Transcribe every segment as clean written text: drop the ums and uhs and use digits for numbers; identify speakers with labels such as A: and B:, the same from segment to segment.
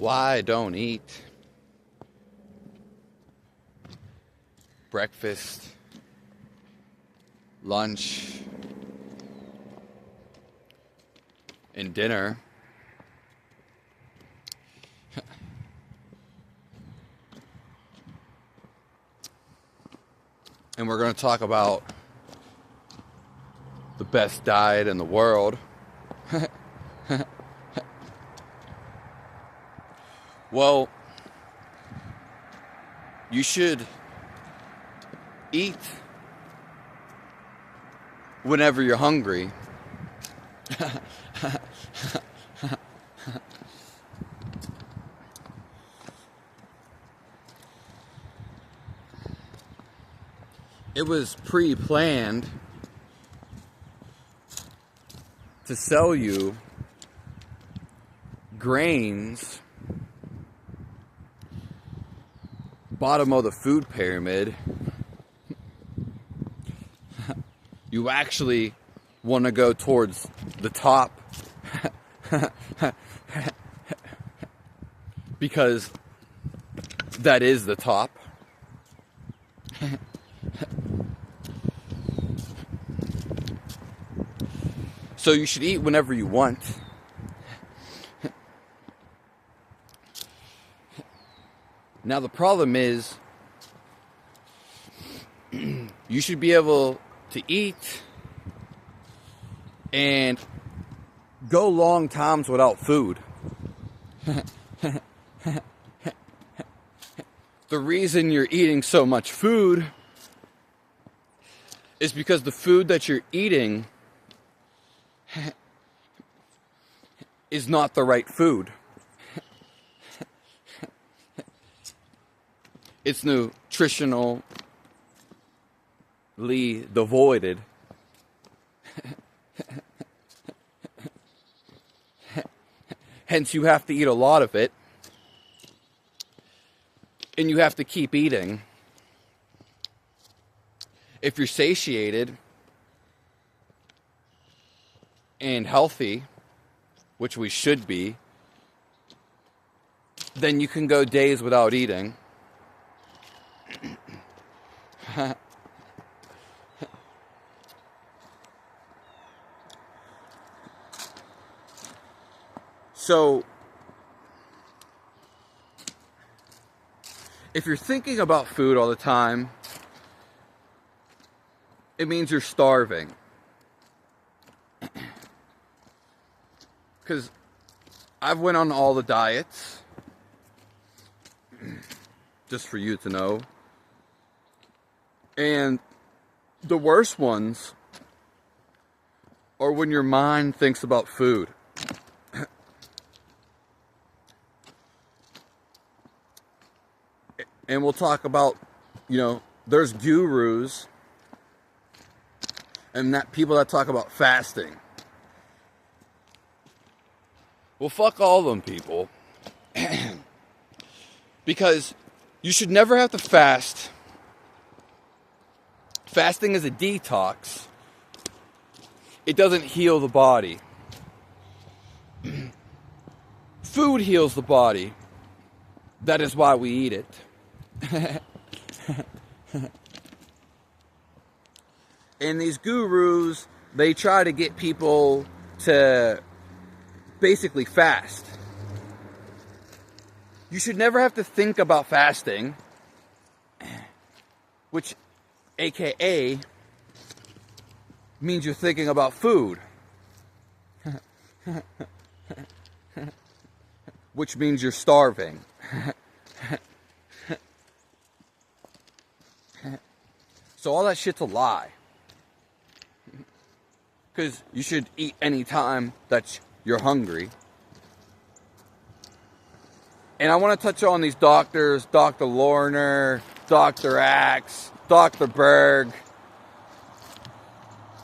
A: why I don't eat breakfast, lunch, and dinner. And we're going to talk about the best diet in the world. Well, you should eat whenever you're hungry. It was pre-planned to sell you grains, bottom of the food pyramid. You actually want to go towards the top because that is the top. So you should eat whenever you want. Now the problem is, you should be able to eat and go long times without food. The reason you're eating so much food is because the food that you're eating is not the right food. It's nutritionally devoid. Hence, you have to eat a lot of it. And you have to keep eating. If you're satiated and healthy, which we should be, then you can go days without eating. So, if you're thinking about food all the time, it means you're starving. Because I've went on all the diets, just for you to know. And the worst ones are when your mind thinks about food. And we'll talk about, there's gurus and that people that talk about fasting. Well, fuck all them people. Because you should never have to fast. Fasting is a detox. It doesn't heal the body. Food heals the body. That is why we eat it. And these gurus, they try to get people to basically fast. You should never have to think about fasting, which AKA means you're thinking about food. Which means you're starving. So all that shit's a lie. Because you should eat any time that you're hungry. And I want to touch on these doctors, Dr. Lorner, Dr. Axe, Dr. Berg.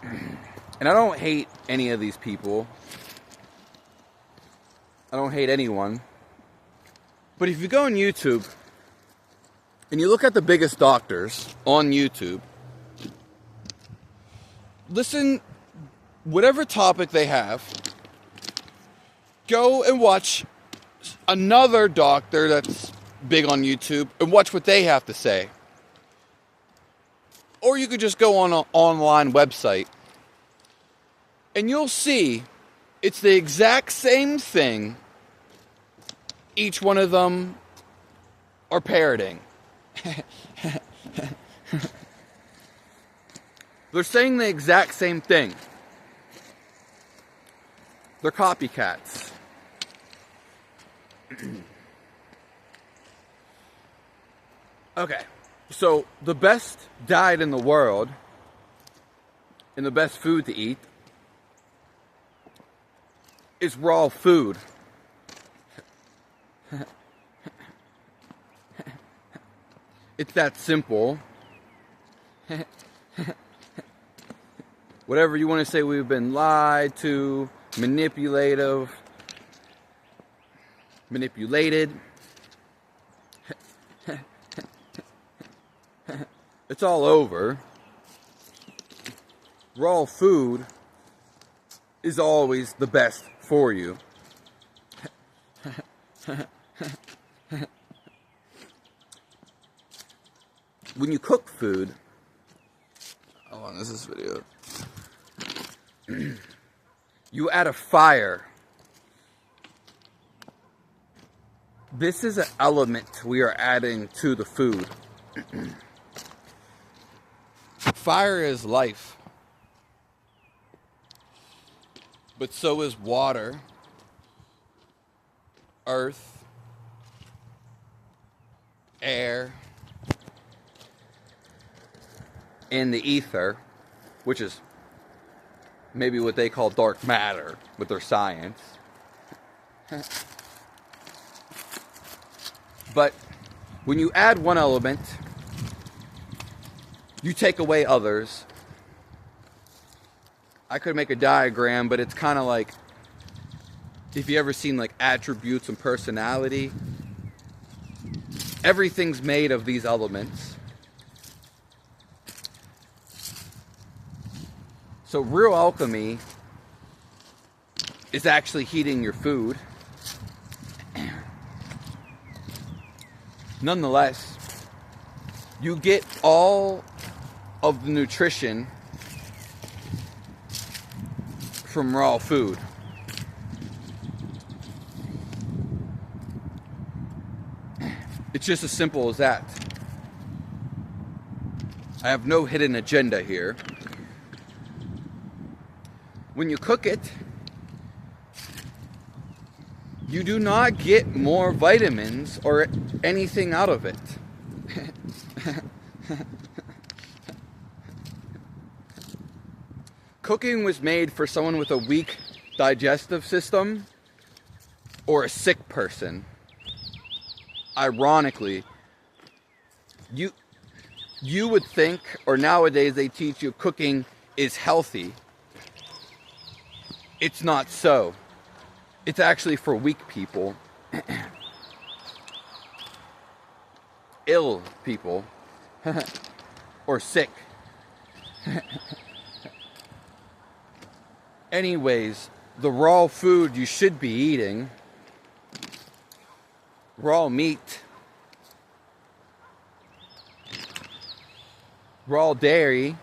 A: And I don't hate any of these people. I don't hate anyone. But if you go on YouTube and you look at the biggest doctors on YouTube, listen, whatever topic they have, go and watch another doctor that's big on YouTube and watch what they have to say. Or you could just go on an online website and you'll see it's the exact same thing each one of them are parroting. They're saying the exact same thing. They're copycats. Okay, so the best diet in the world and the best food to eat is raw food. It's that simple. Whatever you want to say, we've been lied to, manipulated. It's all over. Raw food is always the best for you. When you cook food, how long is this video? You add a fire. This is an element we are adding to the food. Fire is life. But so is water, earth, air, and the ether, which is maybe what they call dark matter with their science. But when you add one element, you take away others. I could make a diagram, but it's kind of like, if you ever seen like attributes and personality, everything's made of these elements. So real alchemy is actually heating your food. Nonetheless, you get all of the nutrition from raw food. It's just as simple as that. I have no hidden agenda here. When you cook it, you do not get more vitamins or anything out of it. Cooking was made for someone with a weak digestive system or a sick person. Ironically, you would think, or nowadays they teach you cooking is healthy. It's not so. It's actually for weak people. Ill people. Or sick. Anyways, the raw food you should be eating, raw meat, raw dairy,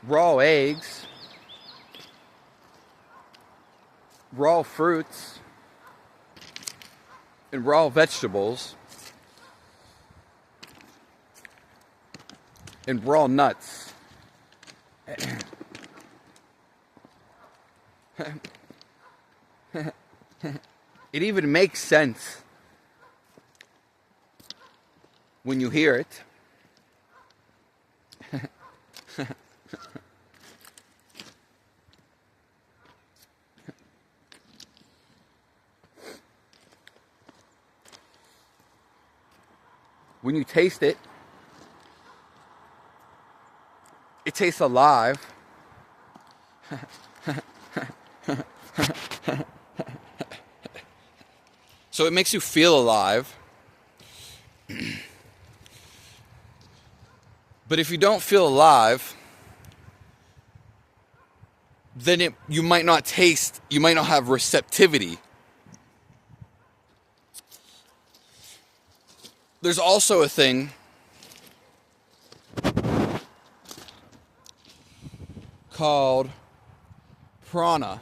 A: raw eggs, raw fruits, and raw vegetables, and raw nuts. It even makes sense when you hear it. When you taste it, it tastes alive. So it makes you feel alive. But if you don't feel alive, then you might not have receptivity. There's also a thing called prana,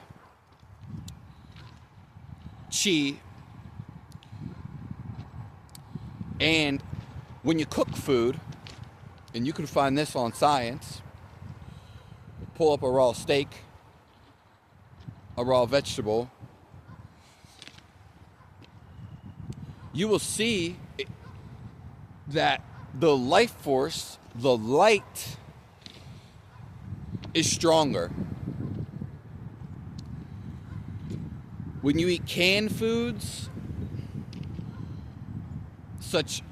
A: chi, and when you cook food, and you can find this on Science, pull up a raw steak, a raw vegetable, you will see that the life force, the light, is stronger. When you eat canned foods, such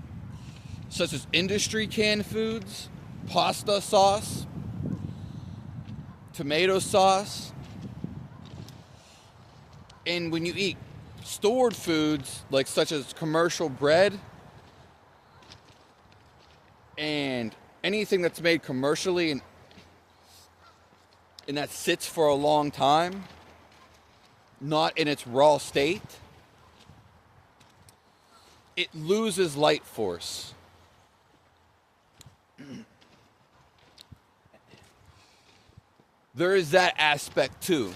A: as industry canned foods, pasta sauce, tomato sauce, and when you eat stored foods such as commercial bread and anything that's made commercially and that sits for a long time, not in its raw state, it loses light force. There is that aspect too.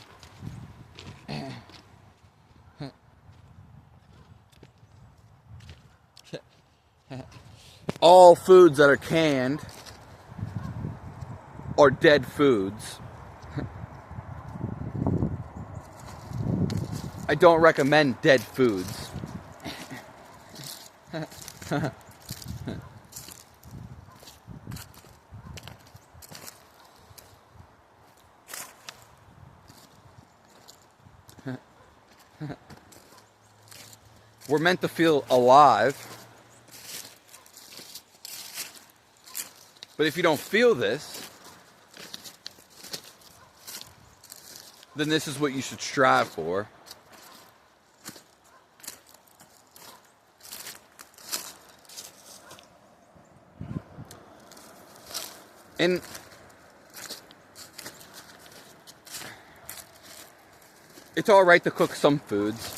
A: All foods that are canned are dead foods. I don't recommend dead foods. We're meant to feel alive. But if you don't feel this, then this is what you should strive for. And it's all right to cook some foods.